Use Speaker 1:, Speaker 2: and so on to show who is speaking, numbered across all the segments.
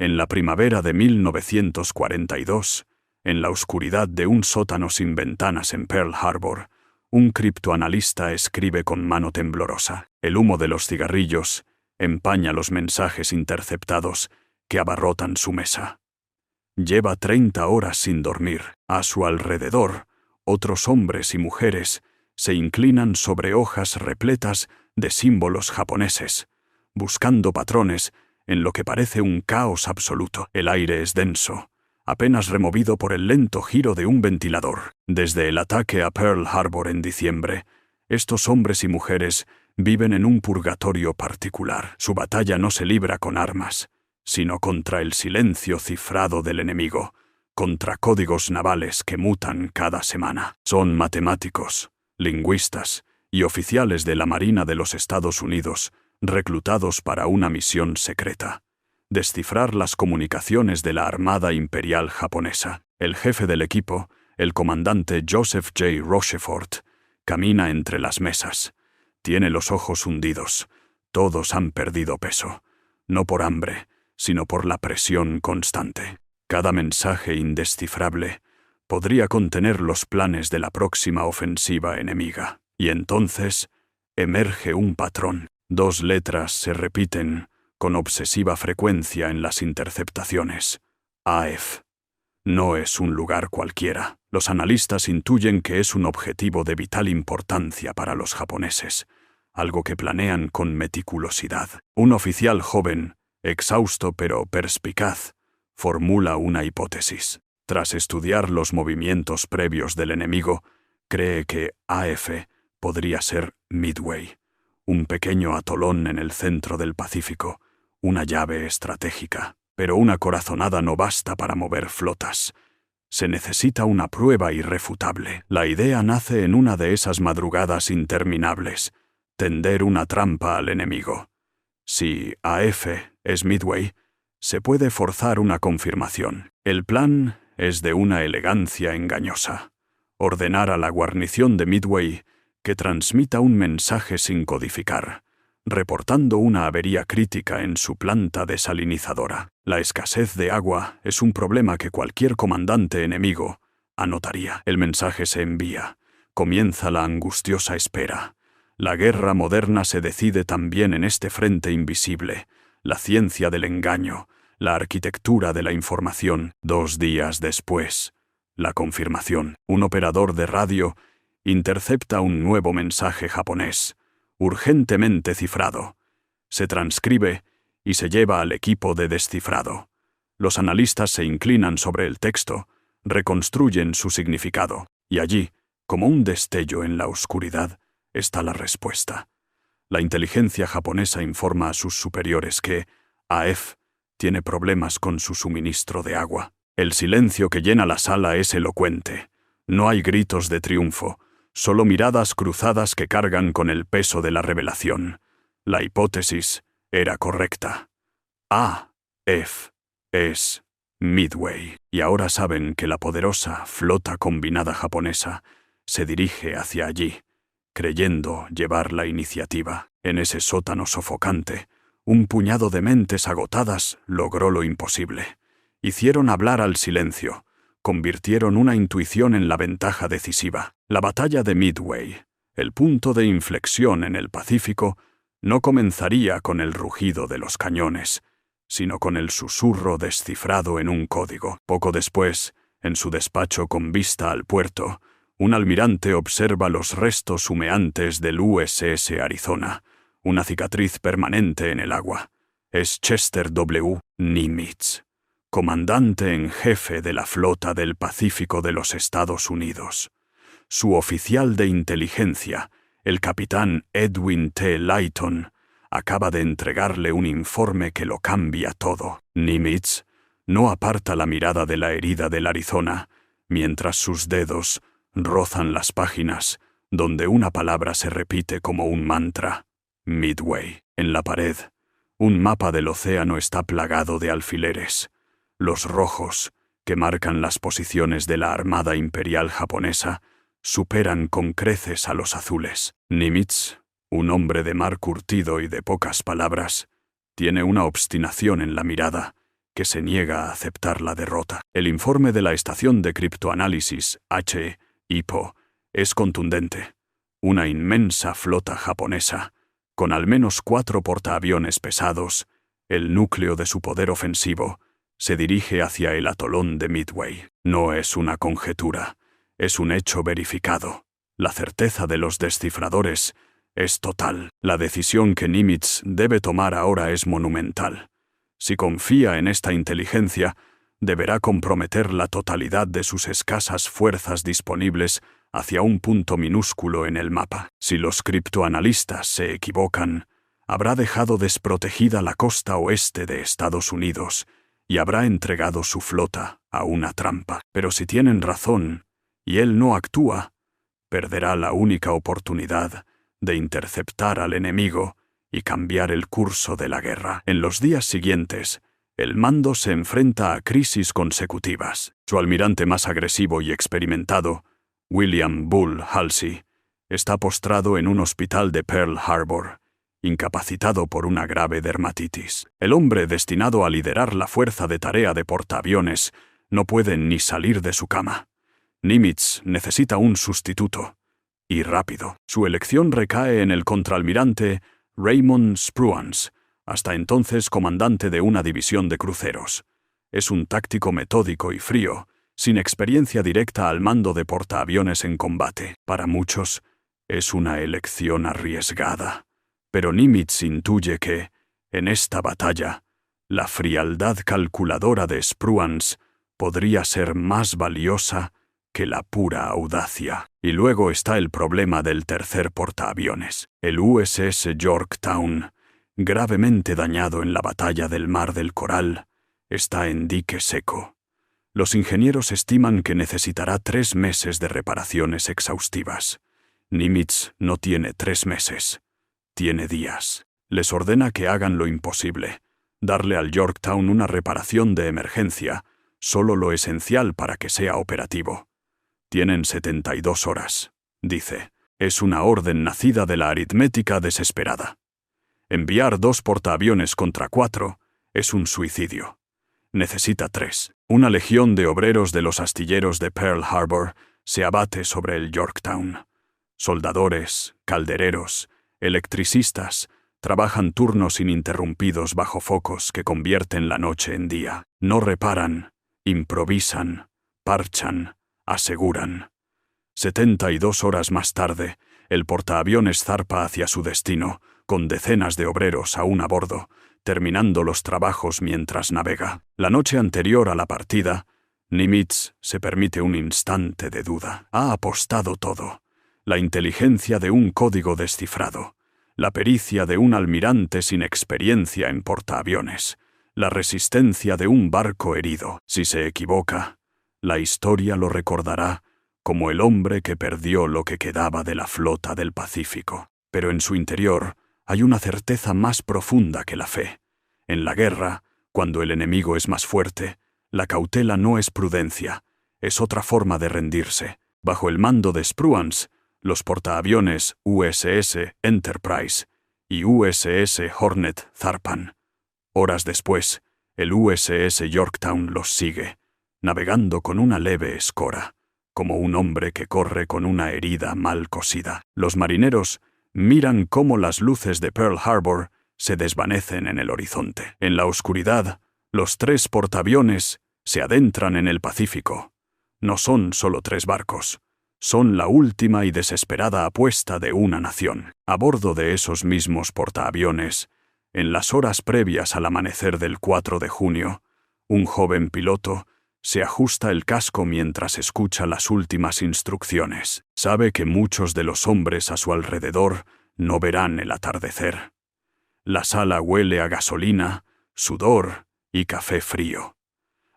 Speaker 1: En la primavera de 1942, en la oscuridad de un sótano sin ventanas en Pearl Harbor, un criptoanalista escribe con mano temblorosa. El humo de los cigarrillos empaña los mensajes interceptados que abarrotan su mesa. Lleva 30 horas sin dormir. A su alrededor, otros hombres y mujeres se inclinan sobre hojas repletas de símbolos japoneses, buscando patrones en lo que parece un caos absoluto. El aire es denso, apenas removido por el lento giro de un ventilador. Desde el ataque a Pearl Harbor en diciembre, estos hombres y mujeres viven en un purgatorio particular. Su batalla no se libra con armas, sino contra el silencio cifrado del enemigo, contra códigos navales que mutan cada semana. Son matemáticos, lingüistas y oficiales de la Marina de los Estados Unidos, reclutados para una misión secreta: descifrar las comunicaciones de la Armada Imperial japonesa. El jefe del equipo, el comandante Joseph J. Rochefort, camina entre las mesas. Tiene los ojos hundidos. Todos han perdido peso, no por hambre, sino por la presión constante. Cada mensaje indescifrable podría contener los planes de la próxima ofensiva enemiga. Y entonces emerge un patrón. 2 letras se repiten con obsesiva frecuencia en las interceptaciones. AF. No es un lugar cualquiera. Los analistas intuyen que es un objetivo de vital importancia para los japoneses, algo que planean con meticulosidad. Un oficial joven, exhausto pero perspicaz, formula una hipótesis. Tras estudiar los movimientos previos del enemigo, cree que AF podría ser Midway, un pequeño atolón en el centro del Pacífico, una llave estratégica. Pero una corazonada no basta para mover flotas. Se necesita una prueba irrefutable. La idea nace en una de esas madrugadas interminables: tender una trampa al enemigo. Si AF es Midway, se puede forzar una confirmación. El plan es de una elegancia engañosa: ordenar a la guarnición de Midway que transmita un mensaje sin codificar, reportando una avería crítica en su planta desalinizadora. La escasez de agua es un problema que cualquier comandante enemigo anotaría. El mensaje se envía. Comienza la angustiosa espera. La guerra moderna se decide también en este frente invisible: la ciencia del engaño, la arquitectura de la información. 2 días después, la confirmación. Un operador de radio intercepta un nuevo mensaje japonés, urgentemente cifrado. Se transcribe y se lleva al equipo de descifrado. Los analistas se inclinan sobre el texto, reconstruyen su significado, y allí, como un destello en la oscuridad, está la respuesta. La inteligencia japonesa informa a sus superiores que AF tiene problemas con su suministro de agua. El silencio que llena la sala es elocuente. No hay gritos de triunfo, solo miradas cruzadas que cargan con el peso de la revelación. La hipótesis era correcta. AF es Midway. Y ahora saben que la poderosa flota combinada japonesa se dirige hacia allí, creyendo llevar la iniciativa. En ese sótano sofocante, un puñado de mentes agotadas logró lo imposible. Hicieron hablar al silencio. Convirtieron una intuición en la ventaja decisiva. La batalla de Midway, el punto de inflexión en el Pacífico, no comenzaría con el rugido de los cañones, sino con el susurro descifrado en un código. Poco después, en su despacho con vista al puerto, un almirante observa los restos humeantes del USS Arizona, una cicatriz permanente en el agua. Es Chester W. Nimitz, comandante en jefe de la Flota del Pacífico de los Estados Unidos. Su oficial de inteligencia, el capitán Edwin T. Layton, acaba de entregarle un informe que lo cambia todo. Nimitz no aparta la mirada de la herida del Arizona, mientras sus dedos rozan las páginas, donde una palabra se repite como un mantra: Midway. En la pared, un mapa del océano está plagado de alfileres. Los rojos, que marcan las posiciones de la Armada Imperial japonesa, superan con creces a los azules. Nimitz, un hombre de mar curtido y de pocas palabras, tiene una obstinación en la mirada que se niega a aceptar la derrota. El informe de la estación de criptoanálisis, HIPO, es contundente. Una inmensa flota japonesa, con al menos 4 portaaviones pesados, el núcleo de su poder ofensivo, se dirige hacia el atolón de Midway. No es una conjetura, es un hecho verificado. La certeza de los descifradores es total. La decisión que Nimitz debe tomar ahora es monumental. Si confía en esta inteligencia, deberá comprometer la totalidad de sus escasas fuerzas disponibles hacia un punto minúsculo en el mapa. Si los criptoanalistas se equivocan, habrá dejado desprotegida la costa oeste de Estados Unidos y habrá entregado su flota a una trampa. Pero si tienen razón, y él no actúa, perderá la única oportunidad de interceptar al enemigo y cambiar el curso de la guerra. En los días siguientes, el mando se enfrenta a crisis consecutivas. Su almirante más agresivo y experimentado, William Bull Halsey, está postrado en un hospital de Pearl Harbor, incapacitado por una grave dermatitis. El hombre destinado a liderar la fuerza de tarea de portaaviones no puede ni salir de su cama. Nimitz necesita un sustituto, y rápido. Su elección recae en el contraalmirante Raymond Spruance, hasta entonces comandante de una división de cruceros. Es un táctico metódico y frío, sin experiencia directa al mando de portaaviones en combate. Para muchos, es una elección arriesgada. Pero Nimitz intuye que, en esta batalla, la frialdad calculadora de Spruance podría ser más valiosa que la pura audacia. Y luego está el problema del tercer portaaviones. El USS Yorktown, gravemente dañado en la batalla del Mar del Coral, está en dique seco. Los ingenieros estiman que necesitará 3 meses de reparaciones exhaustivas. Nimitz no tiene 3 meses, tiene días. Les ordena que hagan lo imposible, darle al Yorktown una reparación de emergencia, solo lo esencial para que sea operativo. Tienen 72 horas, dice. Es una orden nacida de la aritmética desesperada. Enviar 2 portaaviones contra 4 es un suicidio. Necesita 3. Una legión de obreros de los astilleros de Pearl Harbor se abate sobre el Yorktown. Soldadores, caldereros, electricistas, trabajan turnos ininterrumpidos bajo focos que convierten la noche en día. No reparan, improvisan, parchan, aseguran. 72 horas más tarde, el portaaviones zarpa hacia su destino, con decenas de obreros aún a bordo, terminando los trabajos mientras navega. La noche anterior a la partida, Nimitz se permite un instante de duda. Ha apostado todo. La inteligencia de un código descifrado, la pericia de un almirante sin experiencia en portaaviones, la resistencia de un barco herido. Si se equivoca, la historia lo recordará como el hombre que perdió lo que quedaba de la flota del Pacífico. Pero en su interior hay una certeza más profunda que la fe. En la guerra, cuando el enemigo es más fuerte, la cautela no es prudencia, es otra forma de rendirse. Bajo el mando de Spruance, los portaaviones USS Enterprise y USS Hornet zarpan. Horas después, el USS Yorktown los sigue, navegando con una leve escora, como un hombre que corre con una herida mal cosida. Los marineros miran cómo las luces de Pearl Harbor se desvanecen en el horizonte. En la oscuridad, los 3 portaaviones se adentran en el Pacífico. No son solo 3 barcos. Son la última y desesperada apuesta de una nación. A bordo de esos mismos portaaviones, en las horas previas al amanecer del 4 de junio, un joven piloto se ajusta el casco mientras escucha las últimas instrucciones. Sabe que muchos de los hombres a su alrededor no verán el atardecer. La sala huele a gasolina, sudor y café frío.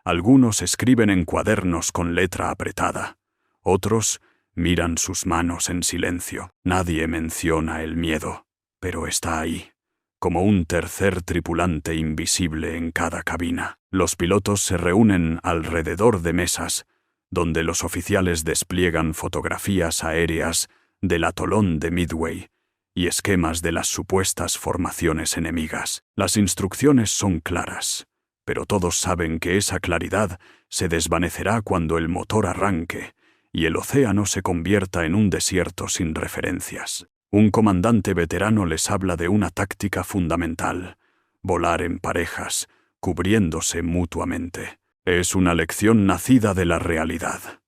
Speaker 1: Algunos escriben en cuadernos con letra apretada. Otros miran sus manos en silencio. Nadie menciona el miedo, pero está ahí, como un tercer tripulante invisible en cada cabina. Los pilotos se reúnen alrededor de mesas, donde los oficiales despliegan fotografías aéreas del atolón de Midway y esquemas de las supuestas formaciones enemigas. Las instrucciones son claras. pero todos saben que esa claridad se desvanecerá cuando el motor arranque y el océano se convierta en un desierto sin referencias. Un comandante veterano les habla de una táctica fundamental: volar en parejas, cubriéndose mutuamente. Es una lección nacida de la realidad.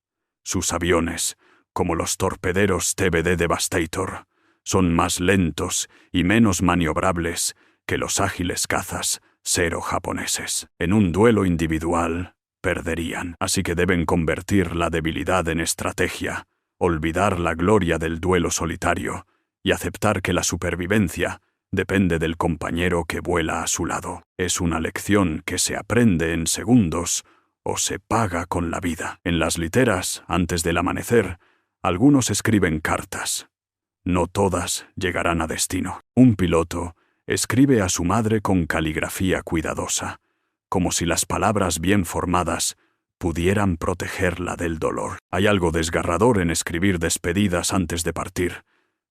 Speaker 1: Sus aviones, como los torpederos TBD Devastator, son más lentos y menos maniobrables que los ágiles cazas Zero japoneses. En un duelo individual, perderían. Así que deben convertir la debilidad en estrategia, olvidar la gloria del duelo solitario y aceptar que la supervivencia depende del compañero que vuela a su lado. Es una lección que se aprende en segundos o se paga con la vida. En las literas, antes del amanecer, algunos escriben cartas. No todas llegarán a destino. Un piloto escribe a su madre con caligrafía cuidadosa, como si las palabras bien formadas pudieran protegerla del dolor. Hay algo desgarrador en escribir despedidas antes de partir,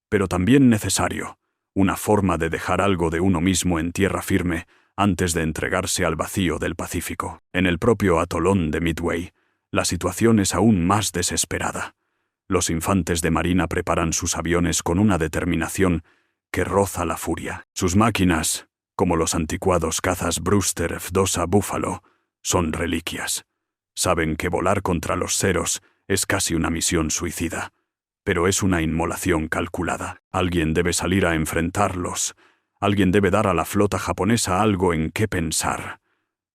Speaker 1: pero también necesario, una forma de dejar algo de uno mismo en tierra firme antes de entregarse al vacío del Pacífico. En el propio atolón de Midway, la situación es aún más desesperada. Los infantes de marina preparan sus aviones con una determinación que roza la furia. Sus máquinas, como los anticuados cazas Brewster F-2A Buffalo, son reliquias. Saben que volar contra los ceros es casi una misión suicida, pero es una inmolación calculada. Alguien debe salir a enfrentarlos. Alguien debe dar a la flota japonesa algo en qué pensar.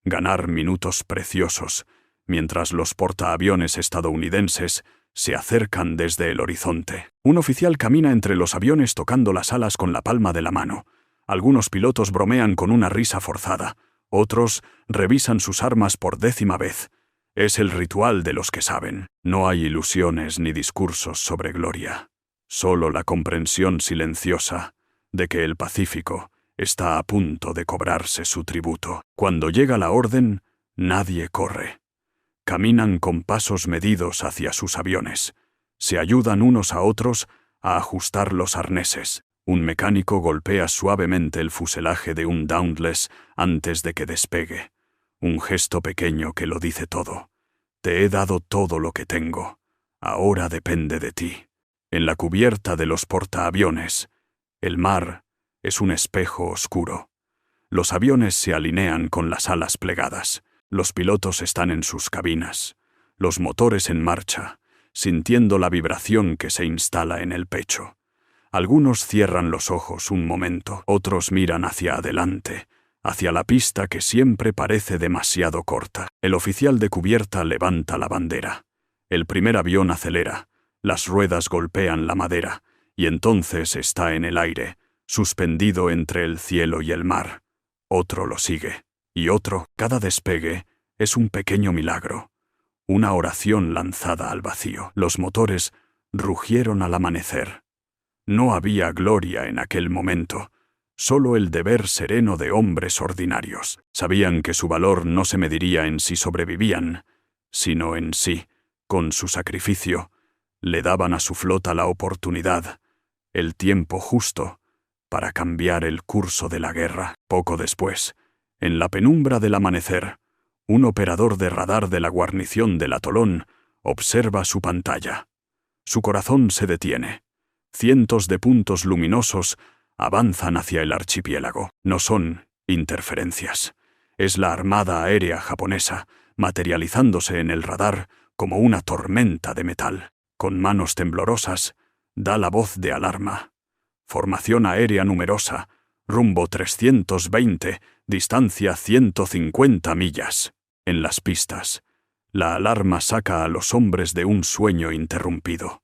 Speaker 1: Ganar minutos preciosos, mientras los portaaviones estadounidenses se acercan desde el horizonte. Un oficial camina entre los aviones tocando las alas con la palma de la mano. Algunos pilotos bromean con una risa forzada. Otros revisan sus armas por 10ª vez. Es el ritual de los que saben. No hay ilusiones ni discursos sobre gloria. Solo la comprensión silenciosa de que el Pacífico está a punto de cobrarse su tributo. Cuando llega la orden, nadie corre. Caminan con pasos medidos hacia sus aviones. Se ayudan unos a otros a ajustar los arneses. Un mecánico golpea suavemente el fuselaje de un Dauntless antes de que despegue. Un gesto pequeño que lo dice todo. Te he dado todo lo que tengo. Ahora depende de ti. En la cubierta de los portaaviones, el mar es un espejo oscuro. Los aviones se alinean con las alas plegadas. Los pilotos están en sus cabinas, los motores en marcha, sintiendo la vibración que se instala en el pecho. Algunos cierran los ojos un momento, otros miran hacia adelante, hacia la pista que siempre parece demasiado corta. El oficial de cubierta levanta la bandera. El primer avión acelera, las ruedas golpean la madera, y entonces está en el aire, suspendido entre el cielo y el mar. Otro lo sigue. Y otro, cada despegue, es un pequeño milagro, una oración lanzada al vacío. Los motores rugieron al amanecer. No había gloria en aquel momento, solo el deber sereno de hombres ordinarios. Sabían que su valor no se mediría en si sobrevivían, sino en si, con su sacrificio, le daban a su flota la oportunidad, el tiempo justo, para cambiar el curso de la guerra. Poco después, en la penumbra del amanecer, un operador de radar de la guarnición del atolón observa su pantalla. Su corazón se detiene. Cientos de puntos luminosos avanzan hacia el archipiélago. No son interferencias. Es la Armada Aérea Japonesa, materializándose en el radar como una tormenta de metal. Con manos temblorosas, da la voz de alarma. Formación aérea numerosa, rumbo 320, distancia 150 millas. En las pistas, la alarma saca a los hombres de un sueño interrumpido.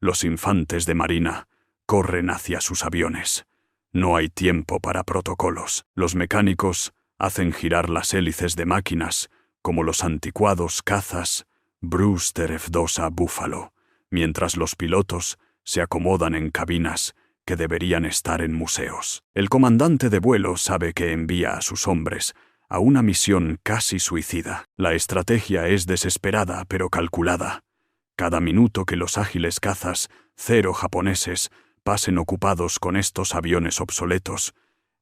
Speaker 1: Los infantes de marina corren hacia sus aviones. No hay tiempo para protocolos. Los mecánicos hacen girar las hélices de máquinas, como los anticuados cazas Brewster F-2A Buffalo, mientras los pilotos se acomodan en cabinas que deberían estar en museos. El comandante de vuelo sabe que envía a sus hombres a una misión casi suicida. La estrategia es desesperada pero calculada. Cada minuto que los ágiles cazas Zero japoneses pasen ocupados con estos aviones obsoletos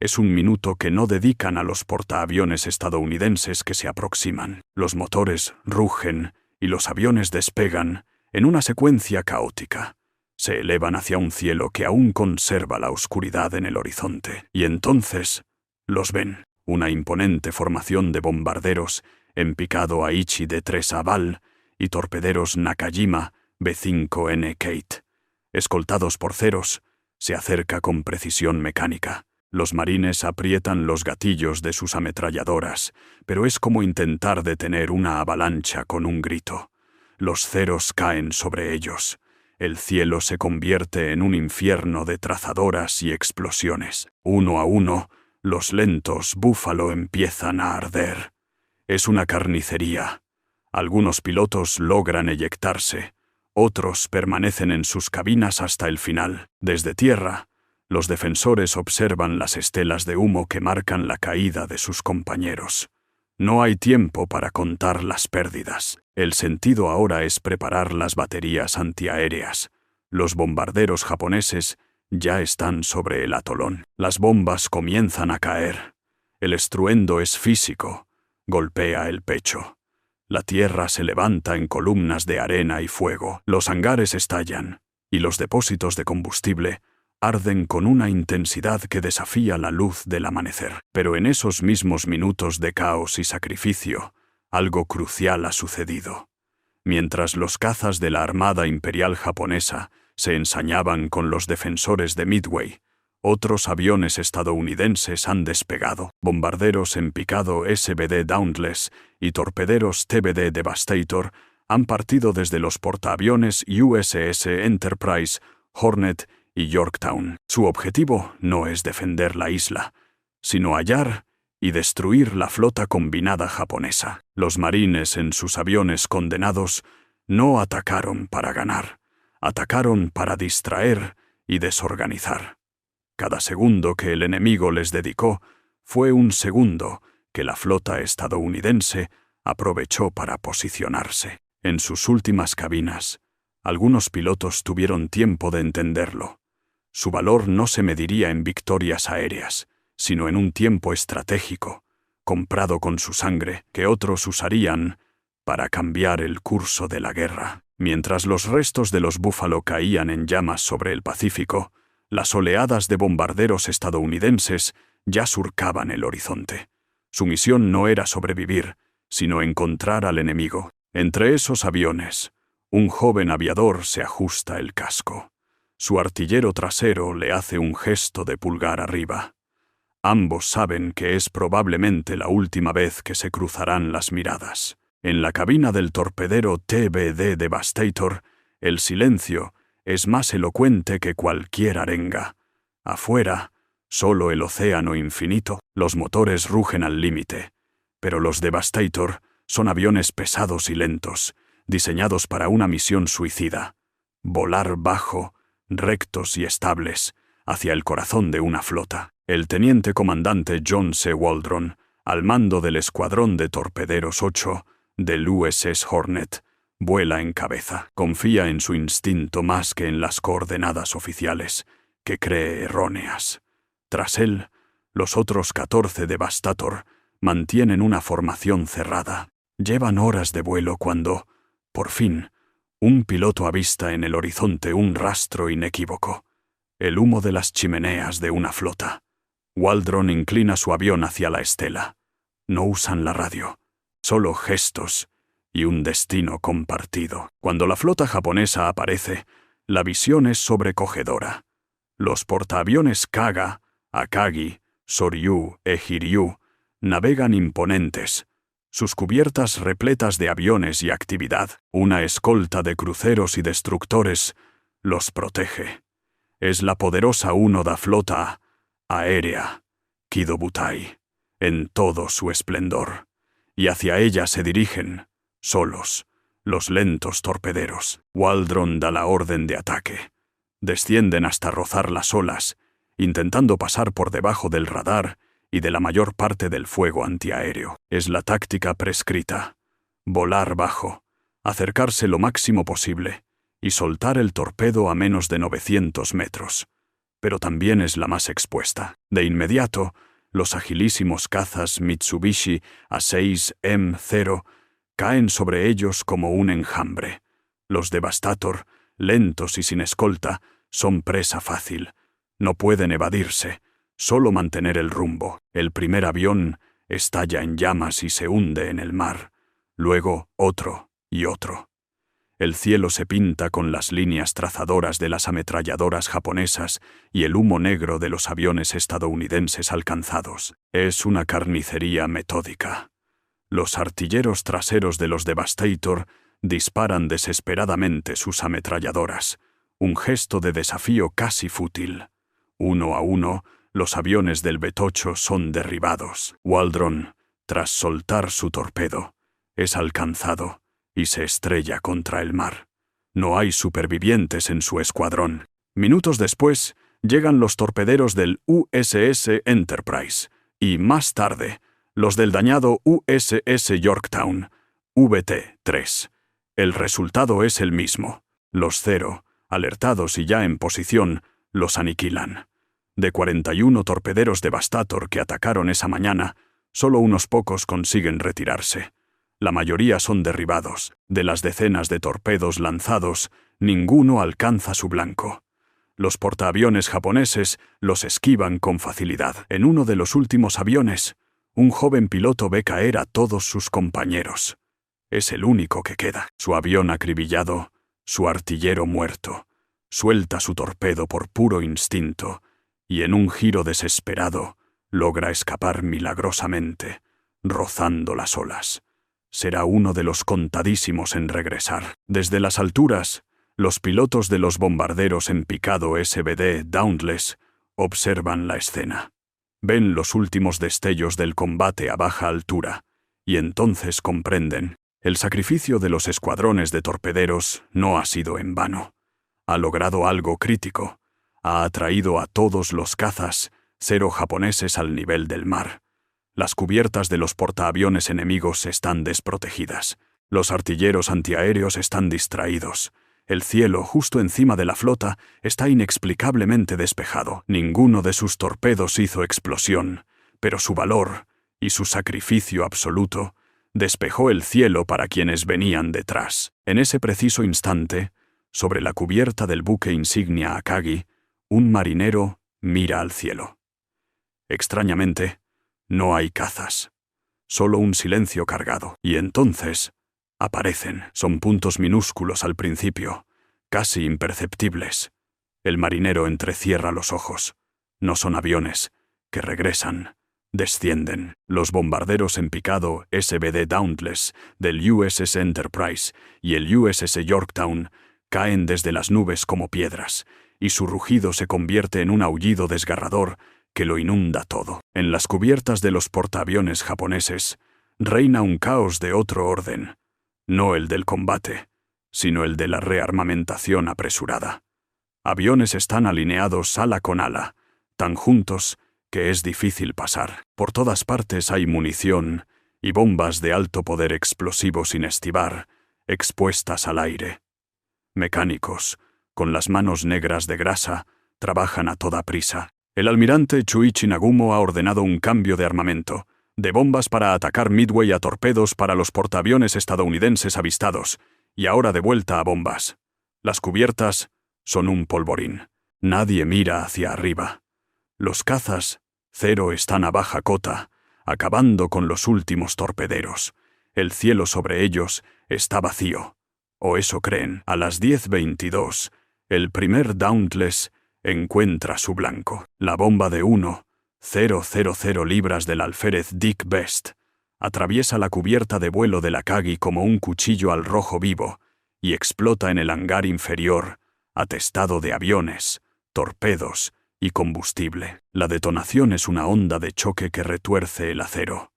Speaker 1: Es un minuto que no dedican a los portaaviones estadounidenses que se aproximan. Los motores rugen y los aviones despegan en una secuencia caótica. Se elevan hacia un cielo que aún conserva la oscuridad en el horizonte. Y entonces los ven. Una imponente formación de bombarderos en picado Aichi de 3 Aval y torpederos Nakajima B5N Kate. Escoltados por ceros, se acerca con precisión mecánica. Los marines aprietan los gatillos de sus ametralladoras, pero es como intentar detener una avalancha con un grito. Los ceros caen sobre ellos. El cielo se convierte en un infierno de trazadoras y explosiones. Uno a uno, los lentos Búfalo empiezan a arder. Es una carnicería. Algunos pilotos logran eyectarse, otros permanecen en sus cabinas hasta el final. Desde tierra, los defensores observan las estelas de humo que marcan la caída de sus compañeros. No hay tiempo para contar las pérdidas. El sentido ahora es preparar las baterías antiaéreas. Los bombarderos japoneses ya están sobre el atolón. Las bombas comienzan a caer. El estruendo es físico. Golpea el pecho. La tierra se levanta en columnas de arena y fuego. Los hangares estallan, y los depósitos de combustible arden con una intensidad que desafía la luz del amanecer. Pero en esos mismos minutos de caos y sacrificio, algo crucial ha sucedido. Mientras los cazas de la Armada Imperial japonesa se ensañaban con los defensores de Midway, otros aviones estadounidenses han despegado. Bombarderos en picado SBD Dauntless y torpederos TBD Devastator han partido desde los portaaviones USS Enterprise, Hornet y Yorktown. Su objetivo no es defender la isla, sino hallar y destruir la flota combinada japonesa. Los marines en sus aviones condenados no atacaron para ganar, atacaron para distraer y desorganizar. Cada segundo que el enemigo les dedicó fue un segundo que la flota estadounidense aprovechó para posicionarse. En sus últimas cabinas, algunos pilotos tuvieron tiempo de entenderlo. Su valor no se mediría en victorias aéreas, sino en un tiempo estratégico, comprado con su sangre, que otros usarían para cambiar el curso de la guerra. Mientras los restos de los Búfalo caían en llamas sobre el Pacífico, las oleadas de bombarderos estadounidenses ya surcaban el horizonte. Su misión no era sobrevivir, sino encontrar al enemigo. Entre esos aviones, un joven aviador se ajusta el casco. Su artillero trasero le hace un gesto de pulgar arriba. Ambos saben que es probablemente la última vez que se cruzarán las miradas. En la cabina del torpedero TBD Devastator, el silencio es más elocuente que cualquier arenga. Afuera, solo el océano infinito. Los motores rugen al límite. Pero los Devastator son aviones pesados y lentos, diseñados para una misión suicida. Volar bajo, rectos y estables, hacia el corazón de una flota. El teniente comandante John C. Waldron, al mando del escuadrón de torpederos 8 del USS Hornet, vuela en cabeza. Confía en su instinto más que en las coordenadas oficiales, que cree erróneas. Tras él, los otros 14 Devastator mantienen una formación cerrada. Llevan horas de vuelo cuando, por fin, un piloto avista en el horizonte un rastro inequívoco. El humo de las chimeneas de una flota. Waldron inclina su avión hacia la estela. No usan la radio, solo gestos y un destino compartido. Cuando la flota japonesa aparece, la visión es sobrecogedora. Los portaaviones Kaga, Akagi, Soryu e Hiryu navegan imponentes, sus cubiertas repletas de aviones y actividad. Una escolta de cruceros y destructores los protege. Es la poderosa Unoda Flota Aérea, Kidobutai, en todo su esplendor. Y hacia ella se dirigen, solos, los lentos torpederos. Waldron da la orden de ataque. Descienden hasta rozar las olas, intentando pasar por debajo del radar y de la mayor parte del fuego antiaéreo. Es la táctica prescrita. Volar bajo, acercarse lo máximo posible y soltar el torpedo a menos de 900 metros. pero también es la más expuesta. De inmediato, los agilísimos cazas Mitsubishi A6M0 caen sobre ellos como un enjambre. Los Devastator, lentos y sin escolta, son presa fácil. No pueden evadirse, solo mantener el rumbo. El primer avión estalla en llamas y se hunde en el mar. Luego otro y otro. El cielo se pinta con las líneas trazadoras de las ametralladoras japonesas y el humo negro de los aviones estadounidenses alcanzados. Es una carnicería metódica. Los artilleros traseros de los Devastator disparan desesperadamente sus ametralladoras, un gesto de desafío casi fútil. Uno a uno, los aviones del B-8 son derribados. Waldron, tras soltar su torpedo, es alcanzado y se estrella contra el mar. No hay supervivientes en su escuadrón. Minutos después, llegan los torpederos del USS Enterprise y, más tarde, los del dañado USS Yorktown, VT-3. El resultado es el mismo. Los Zero, alertados y ya en posición, los aniquilan. De 41 torpederos Devastator que atacaron esa mañana, solo unos pocos consiguen retirarse. La mayoría son derribados. De las decenas de torpedos lanzados, ninguno alcanza su blanco. Los portaaviones japoneses los esquivan con facilidad. En uno de los últimos aviones, un joven piloto ve caer a todos sus compañeros. Es el único que queda. Su avión acribillado, su artillero muerto, suelta su torpedo por puro instinto y en un giro desesperado logra escapar milagrosamente, rozando las olas. Será uno de los contadísimos en regresar. Desde las alturas, los pilotos de los bombarderos en picado SBD Dauntless observan la escena. Ven los últimos destellos del combate a baja altura, y entonces comprenden. El sacrificio de los escuadrones de torpederos no ha sido en vano. Ha logrado algo crítico. Ha atraído a todos los cazas Zero japoneses al nivel del mar. Las cubiertas de los portaaviones enemigos están desprotegidas. Los artilleros antiaéreos están distraídos. El cielo, justo encima de la flota, está inexplicablemente despejado. Ninguno de sus torpedos hizo explosión, pero su valor y su sacrificio absoluto despejó el cielo para quienes venían detrás. En ese preciso instante, sobre la cubierta del buque insignia Akagi, un marinero mira al cielo. Extrañamente, no hay cazas. Solo un silencio cargado. Y entonces aparecen. Son puntos minúsculos al principio, casi imperceptibles. El marinero entrecierra los ojos. No son aviones, que regresan. Descienden. Los bombarderos en picado SBD Dauntless del USS Enterprise y el USS Yorktown caen desde las nubes como piedras, y su rugido se convierte en un aullido desgarrador que lo inunda todo. En las cubiertas de los portaaviones japoneses reina un caos de otro orden, no el del combate, sino el de la rearmamentación apresurada. Aviones están alineados ala con ala, tan juntos que es difícil pasar. Por todas partes hay munición y bombas de alto poder explosivo sin estivar, expuestas al aire. Mecánicos, con las manos negras de grasa, trabajan a toda prisa. El almirante Chuichi Nagumo ha ordenado un cambio de armamento, de bombas para atacar Midway a torpedos para los portaaviones estadounidenses avistados, y ahora de vuelta a bombas. Las cubiertas son un polvorín. Nadie mira hacia arriba. Los cazas Zero están a baja cota, acabando con los últimos torpederos. El cielo sobre ellos está vacío. O eso creen. A las 10:22, el primer Dauntless encuentra su blanco. La bomba de 1,000 libras del alférez Dick Best atraviesa la cubierta de vuelo del Akagi como un cuchillo al rojo vivo y explota en el hangar inferior, atestado de aviones, torpedos y combustible. La detonación es una onda de choque que retuerce el acero.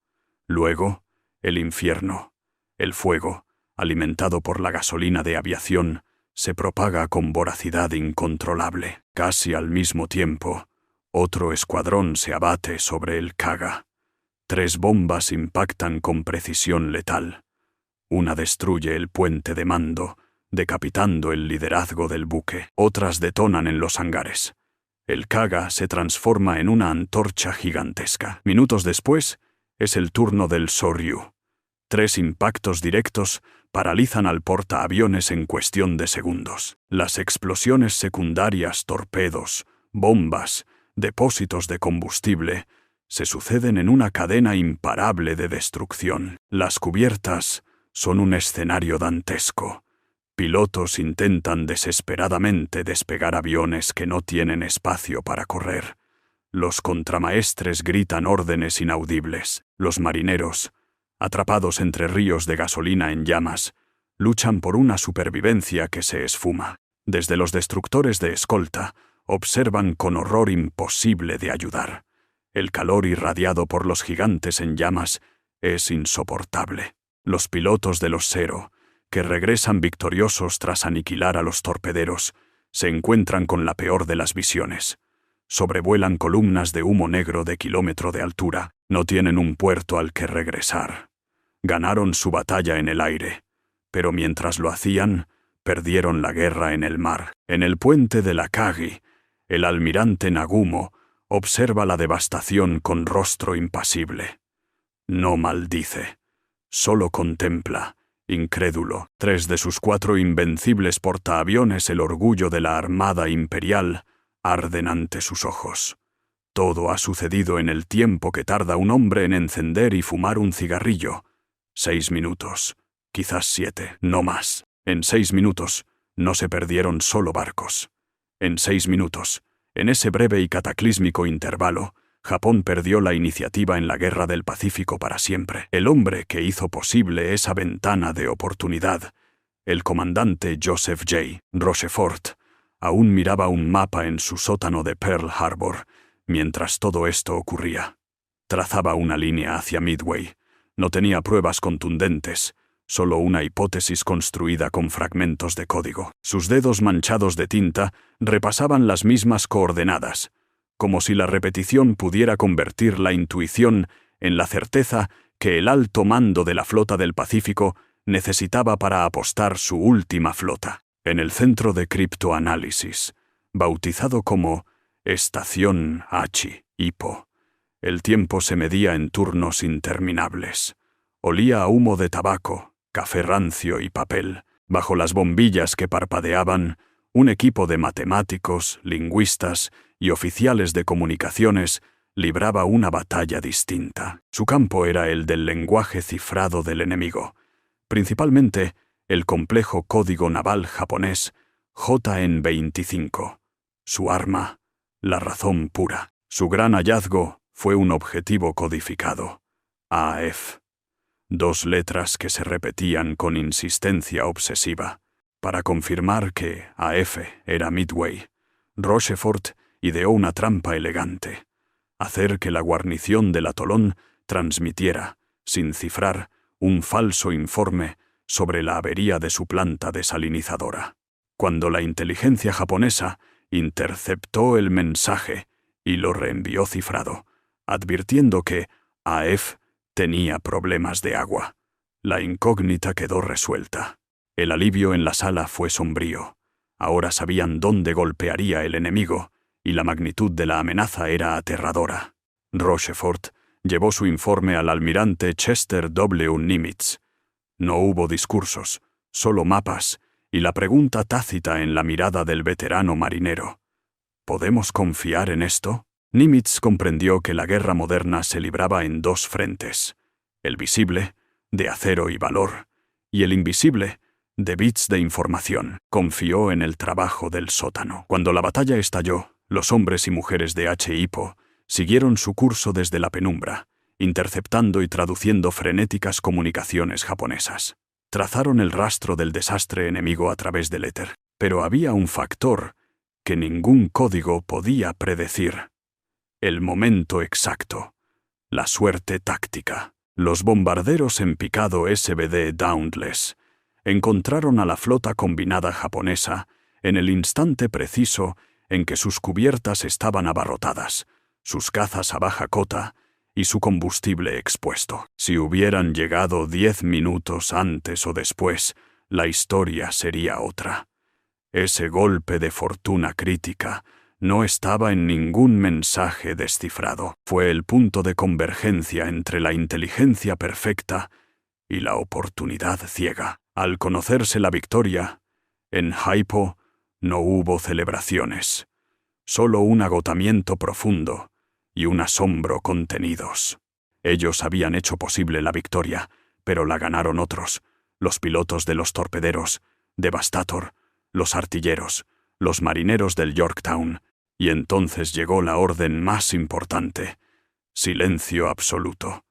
Speaker 1: Luego, el infierno. El fuego, alimentado por la gasolina de aviación, se propaga con voracidad incontrolable. Casi al mismo tiempo, otro escuadrón se abate sobre el Kaga. 3 bombas impactan con precisión letal. Una destruye el puente de mando, decapitando el liderazgo del buque. Otras detonan en los hangares. El Kaga se transforma en una antorcha gigantesca. Minutos después, es el turno del Soryu. 3 impactos directos paralizan al portaaviones en cuestión de segundos. Las explosiones secundarias, torpedos, bombas, depósitos de combustible, se suceden en una cadena imparable de destrucción. Las cubiertas son un escenario dantesco. Pilotos intentan desesperadamente despegar aviones que no tienen espacio para correr. Los contramaestres gritan órdenes inaudibles. Los marineros, atrapados entre ríos de gasolina en llamas, luchan por una supervivencia que se esfuma. Desde los destructores de escolta, observan con horror imposible de ayudar. El calor irradiado por los gigantes en llamas es insoportable. Los pilotos de los Zero, que regresan victoriosos tras aniquilar a los torpederos, se encuentran con la peor de las visiones. Sobrevuelan columnas de humo negro de kilómetro de altura, no tienen un puerto al que regresar. Ganaron su batalla en el aire, pero mientras lo hacían, perdieron la guerra en el mar. En el puente de la Kagi, el almirante Nagumo observa la devastación con rostro impasible. No maldice, solo contempla, incrédulo. 3 de sus 4 invencibles portaaviones, el orgullo de la Armada Imperial, arden ante sus ojos. Todo ha sucedido en el tiempo que tarda un hombre en encender y fumar un cigarrillo. 6 minutos, quizás 7, no más. En 6 minutos, no se perdieron solo barcos. En 6 minutos, en ese breve y cataclísmico intervalo, Japón perdió la iniciativa en la Guerra del Pacífico para siempre. El hombre que hizo posible esa ventana de oportunidad, el comandante Joseph J. Rochefort, aún miraba un mapa en su sótano de Pearl Harbor mientras todo esto ocurría. Trazaba una línea hacia Midway. No tenía pruebas contundentes, solo una hipótesis construida con fragmentos de código. Sus dedos manchados de tinta repasaban las mismas coordenadas, como si la repetición pudiera convertir la intuición en la certeza que el alto mando de la flota del Pacífico necesitaba para apostar su última flota. En el centro de criptoanálisis, bautizado como Estación Hachi Hippo, el tiempo se medía en turnos interminables. Olía a humo de tabaco, café rancio y papel. Bajo las bombillas que parpadeaban, un equipo de matemáticos, lingüistas y oficiales de comunicaciones libraba una batalla distinta. Su campo era el del lenguaje cifrado del enemigo, principalmente el complejo código naval japonés JN-25. Su arma, la razón pura. Su gran hallazgo fue un objetivo codificado, AF. 2 letras que se repetían con insistencia obsesiva. Para confirmar que AF era Midway, Rochefort ideó una trampa elegante: hacer que la guarnición del atolón transmitiera, sin cifrar, un falso informe sobre la avería de su planta desalinizadora. Cuando la inteligencia japonesa interceptó el mensaje y lo reenvió cifrado, advirtiendo que AF tenía problemas de agua, la incógnita quedó resuelta. El alivio en la sala fue sombrío. Ahora sabían dónde golpearía el enemigo, y la magnitud de la amenaza era aterradora. Rochefort llevó su informe al almirante Chester W. Nimitz. No hubo discursos, solo mapas, y la pregunta tácita en la mirada del veterano marinero: ¿podemos confiar en esto? Nimitz comprendió que la guerra moderna se libraba en 2 frentes: el visible, de acero y valor, y el invisible, de bits de información. Confió en el trabajo del sótano. Cuando la batalla estalló, los hombres y mujeres de Hippo siguieron su curso desde la penumbra, interceptando y traduciendo frenéticas comunicaciones japonesas. Trazaron el rastro del desastre enemigo a través del éter. Pero había un factor que ningún código podía predecir: el momento exacto, la suerte táctica. Los bombarderos en picado SBD Dauntless encontraron a la flota combinada japonesa en el instante preciso en que sus cubiertas estaban abarrotadas, sus cazas a baja cota y su combustible expuesto. Si hubieran llegado 10 minutos antes o después, la historia sería otra. Ese golpe de fortuna crítica no estaba en ningún mensaje descifrado. Fue el punto de convergencia entre la inteligencia perfecta y la oportunidad ciega. Al conocerse la victoria, en Hypo no hubo celebraciones, solo un agotamiento profundo y un asombro contenidos. Ellos habían hecho posible la victoria, pero la ganaron otros, los pilotos de los torpederos, Devastator, los artilleros, los marineros del Yorktown, y entonces llegó la orden más importante: silencio absoluto.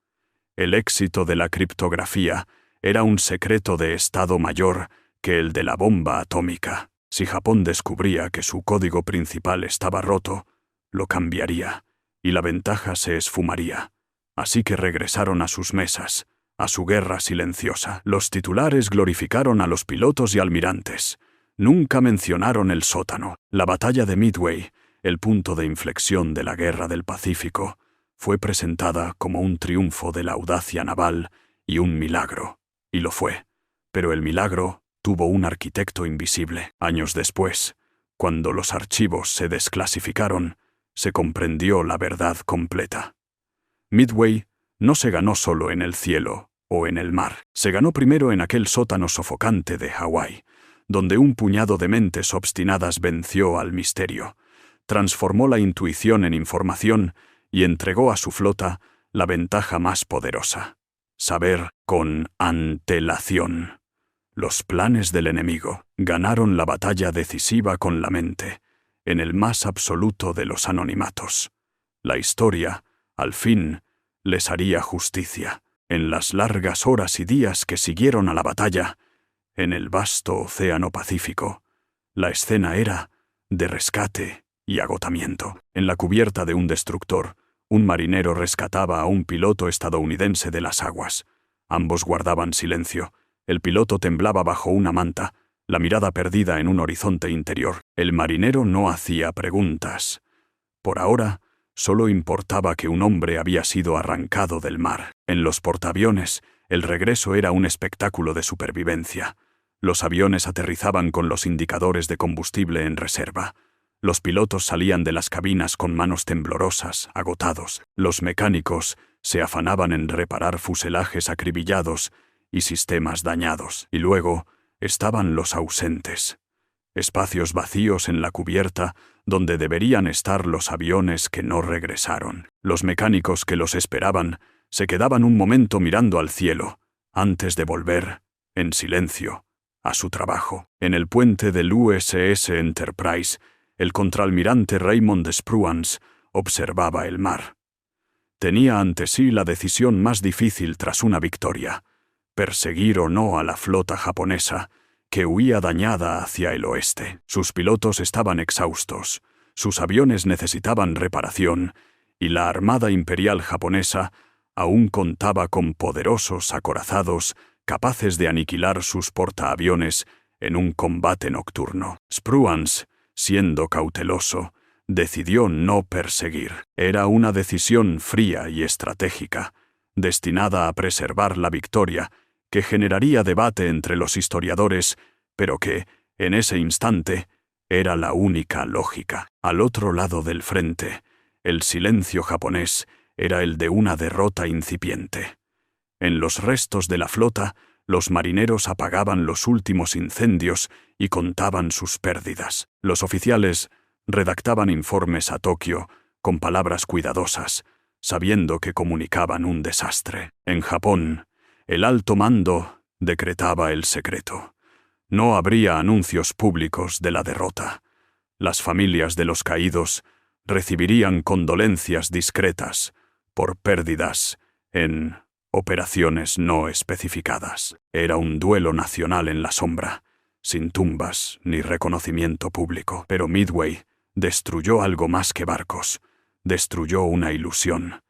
Speaker 1: El éxito de la criptografía era un secreto de Estado mayor que el de la bomba atómica. Si Japón descubría que su código principal estaba roto, lo cambiaría, y la ventaja se esfumaría. Así que regresaron a sus mesas, a su guerra silenciosa. Los titulares glorificaron a los pilotos y almirantes. Nunca mencionaron el sótano. La batalla de Midway, el punto de inflexión de la Guerra del Pacífico, fue presentada como un triunfo de la audacia naval y un milagro. Y lo fue. Pero el milagro tuvo un arquitecto invisible. Años después, cuando los archivos se desclasificaron, se comprendió la verdad completa. Midway no se ganó solo en el cielo o en el mar. Se ganó primero en aquel sótano sofocante de Hawái, donde un puñado de mentes obstinadas venció al misterio, transformó la intuición en información y entregó a su flota la ventaja más poderosa: saber con antelación los planes del enemigo. Ganaron la batalla decisiva con la mente, en el más absoluto de los anonimatos. La historia, al fin, les haría justicia. En las largas horas y días que siguieron a la batalla, en el vasto océano Pacífico, la escena era de rescate y agotamiento. En la cubierta de un destructor, un marinero rescataba a un piloto estadounidense de las aguas. Ambos guardaban silencio. El piloto temblaba bajo una manta, la mirada perdida en un horizonte interior. El marinero no hacía preguntas. Por ahora, solo importaba que un hombre había sido arrancado del mar. En los portaaviones, el regreso era un espectáculo de supervivencia. Los aviones aterrizaban con los indicadores de combustible en reserva. Los pilotos salían de las cabinas con manos temblorosas, agotados. Los mecánicos se afanaban en reparar fuselajes acribillados y sistemas dañados. Y luego estaban los ausentes. Espacios vacíos en la cubierta donde deberían estar los aviones que no regresaron. Los mecánicos que los esperaban se quedaban un momento mirando al cielo, antes de volver, en silencio, a su trabajo. En el puente del USS Enterprise, el contraalmirante Raymond Spruance observaba el mar. Tenía ante sí la decisión más difícil tras una victoria: perseguir o no a la flota japonesa, que huía dañada hacia el oeste. Sus pilotos estaban exhaustos, sus aviones necesitaban reparación, y la Armada Imperial japonesa aún contaba con poderosos acorazados capaces de aniquilar sus portaaviones en un combate nocturno. Spruance, siendo cauteloso, decidió no perseguir. Era una decisión fría y estratégica, destinada a preservar la victoria, que generaría debate entre los historiadores, pero que, en ese instante, era la única lógica. Al otro lado del frente, el silencio japonés era el de una derrota incipiente. En los restos de la flota, los marineros apagaban los últimos incendios y contaban sus pérdidas. Los oficiales redactaban informes a Tokio con palabras cuidadosas, sabiendo que comunicaban un desastre. En Japón, el alto mando decretaba el secreto. No habría anuncios públicos de la derrota. Las familias de los caídos recibirían condolencias discretas por pérdidas en operaciones no especificadas. Era un duelo nacional en la sombra, sin tumbas ni reconocimiento público. Pero Midway destruyó algo más que barcos. Destruyó una ilusión.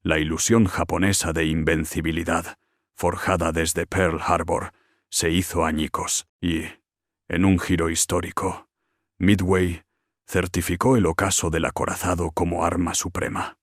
Speaker 1: La ilusión japonesa de invencibilidad, forjada desde Pearl Harbor, se hizo añicos y, en un giro histórico, Midway certificó el ocaso del acorazado como arma suprema.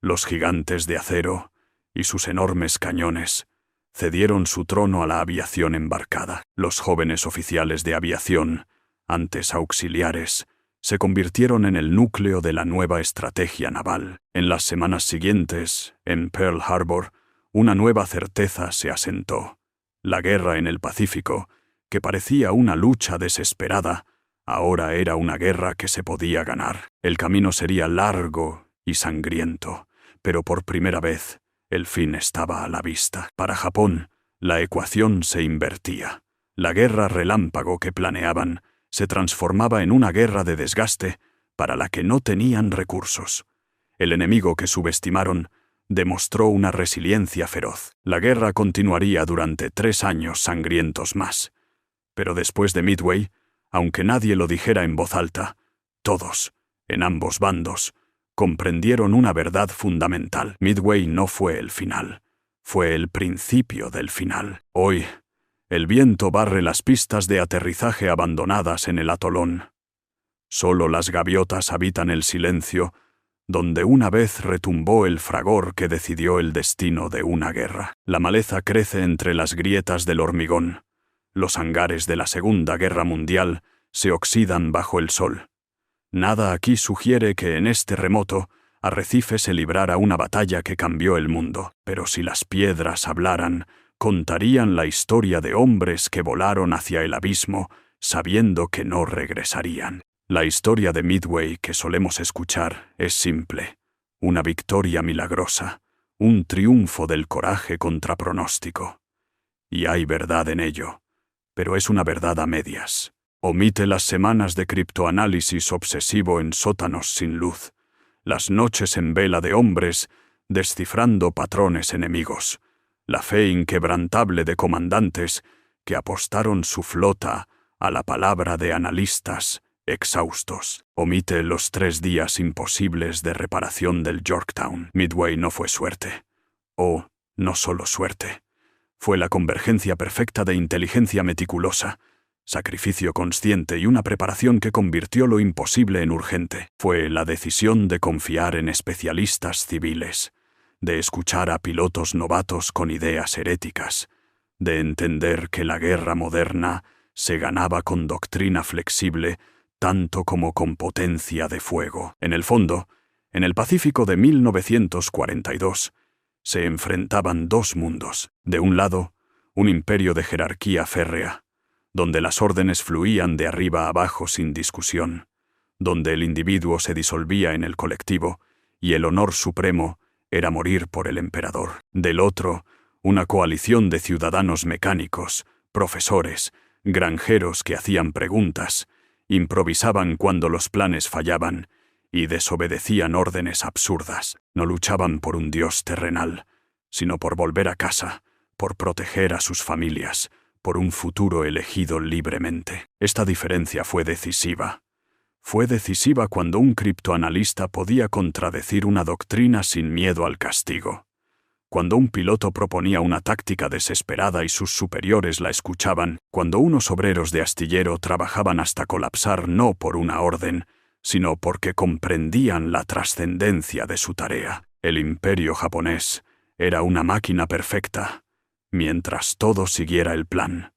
Speaker 1: Los gigantes de acero y sus enormes cañones cedieron su trono a la aviación embarcada. Los jóvenes oficiales de aviación, antes auxiliares, se convirtieron en el núcleo de la nueva estrategia naval. En las semanas siguientes, en Pearl Harbor, una nueva certeza se asentó. La guerra en el Pacífico, que parecía una lucha desesperada, ahora era una guerra que se podía ganar. El camino sería largo y sangriento, pero por primera vez, el fin estaba a la vista. Para Japón, la ecuación se invertía. La guerra relámpago que planeaban se transformaba en una guerra de desgaste para la que no tenían recursos. El enemigo que subestimaron demostró una resiliencia feroz. La guerra continuaría durante 3 años sangrientos más. Pero después de Midway, aunque nadie lo dijera en voz alta, todos, en ambos bandos, comprendieron una verdad fundamental. Midway no fue el final, fue el principio del final. Hoy, el viento barre las pistas de aterrizaje abandonadas en el atolón. Solo las gaviotas habitan el silencio, donde una vez retumbó el fragor que decidió el destino de una guerra. La maleza crece entre las grietas del hormigón. Los hangares de la Segunda Guerra Mundial se oxidan bajo el sol. Nada aquí sugiere que en este remoto arrecife se librara una batalla que cambió el mundo, pero si las piedras hablaran, contarían la historia de hombres que volaron hacia el abismo sabiendo que no regresarían. La historia de Midway que solemos escuchar es simple, una victoria milagrosa, un triunfo del coraje contra pronóstico. Y hay verdad en ello, pero es una verdad a medias. Omite las semanas de criptoanálisis obsesivo en sótanos sin luz, las noches en vela de hombres descifrando patrones enemigos, la fe inquebrantable de comandantes que apostaron su flota a la palabra de analistas exhaustos. Omite los 3 días imposibles de reparación del Yorktown. Midway no fue suerte. No solo suerte. Fue la convergencia perfecta de inteligencia meticulosa, sacrificio consciente y una preparación que convirtió lo imposible en urgente. Fue la decisión de confiar en especialistas civiles, de escuchar a pilotos novatos con ideas heréticas, de entender que la guerra moderna se ganaba con doctrina flexible tanto como con potencia de fuego. En el fondo, en el Pacífico de 1942, se enfrentaban 2 mundos. De un lado, un imperio de jerarquía férrea, donde las órdenes fluían de arriba a abajo sin discusión, donde el individuo se disolvía en el colectivo y el honor supremo era morir por el emperador. Del otro, una coalición de ciudadanos mecánicos, profesores, granjeros que hacían preguntas, improvisaban cuando los planes fallaban y desobedecían órdenes absurdas. No luchaban por un dios terrenal, sino por volver a casa, por proteger a sus familias, por un futuro elegido libremente. Esta diferencia fue decisiva. Fue decisiva cuando un criptoanalista podía contradecir una doctrina sin miedo al castigo. Cuando un piloto proponía una táctica desesperada y sus superiores la escuchaban, cuando unos obreros de astillero trabajaban hasta colapsar no por una orden, sino porque comprendían la trascendencia de su tarea. El imperio japonés era una máquina perfecta, mientras todo siguiera el plan.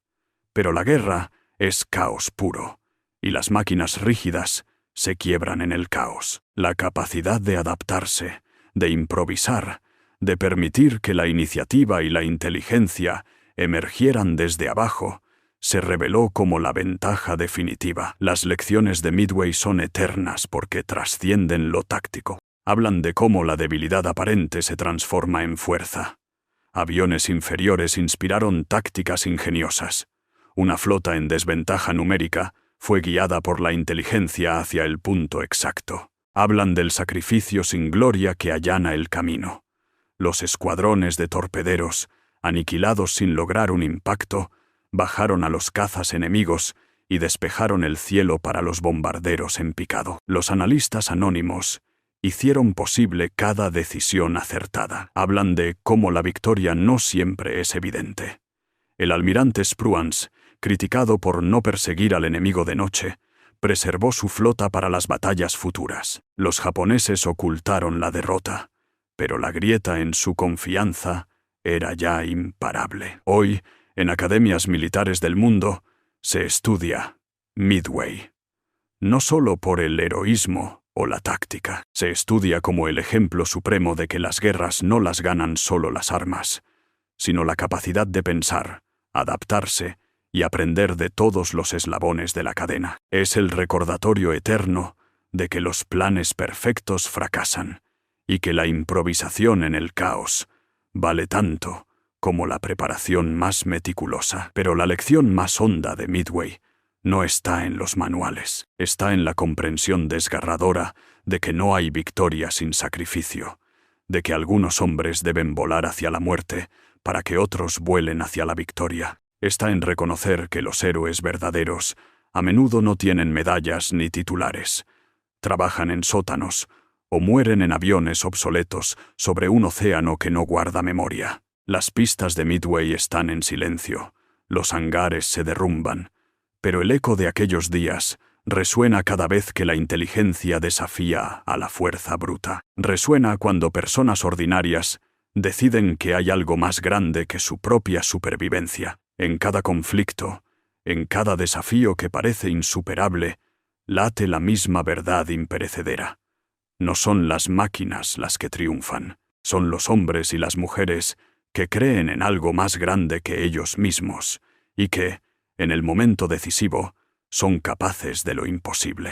Speaker 1: Pero la guerra es caos puro, y las máquinas rígidas se quiebran en el caos. La capacidad de adaptarse, de improvisar, de permitir que la iniciativa y la inteligencia emergieran desde abajo, se reveló como la ventaja definitiva. Las lecciones de Midway son eternas porque trascienden lo táctico. Hablan de cómo la debilidad aparente se transforma en fuerza. Aviones inferiores inspiraron tácticas ingeniosas. Una flota en desventaja numérica fue guiada por la inteligencia hacia el punto exacto. Hablan del sacrificio sin gloria que allana el camino. Los escuadrones de torpederos, aniquilados sin lograr un impacto, bajaron a los cazas enemigos y despejaron el cielo para los bombarderos en picado. Los analistas anónimos hicieron posible cada decisión acertada. Hablan de cómo la victoria no siempre es evidente. El almirante Spruance, criticado por no perseguir al enemigo de noche, preservó su flota para las batallas futuras. Los japoneses ocultaron la derrota, pero la grieta en su confianza era ya imparable. Hoy, en academias militares del mundo, se estudia Midway. no solo por el heroísmo o la táctica. Se estudia como el ejemplo supremo de que las guerras no las ganan solo las armas, sino la capacidad de pensar, adaptarse y aprender de todos los eslabones de la cadena. Es el recordatorio eterno de que los planes perfectos fracasan y que la improvisación en el caos vale tanto como la preparación más meticulosa. Pero la lección más honda de Midway no está en los manuales, está en la comprensión desgarradora de que no hay victoria sin sacrificio, de que algunos hombres deben volar hacia la muerte para que otros vuelen hacia la victoria. Está en reconocer que los héroes verdaderos a menudo no tienen medallas ni titulares, trabajan en sótanos o mueren en aviones obsoletos sobre un océano que no guarda memoria. Las pistas de Midway están en silencio, los hangares se derrumban, pero el eco de aquellos días resuena cada vez que la inteligencia desafía a la fuerza bruta. Resuena cuando personas ordinarias deciden que hay algo más grande que su propia supervivencia. En cada conflicto, en cada desafío que parece insuperable, late la misma verdad imperecedera. No son las máquinas las que triunfan, son los hombres y las mujeres que creen en algo más grande que ellos mismos y que, en el momento decisivo, son capaces de lo imposible.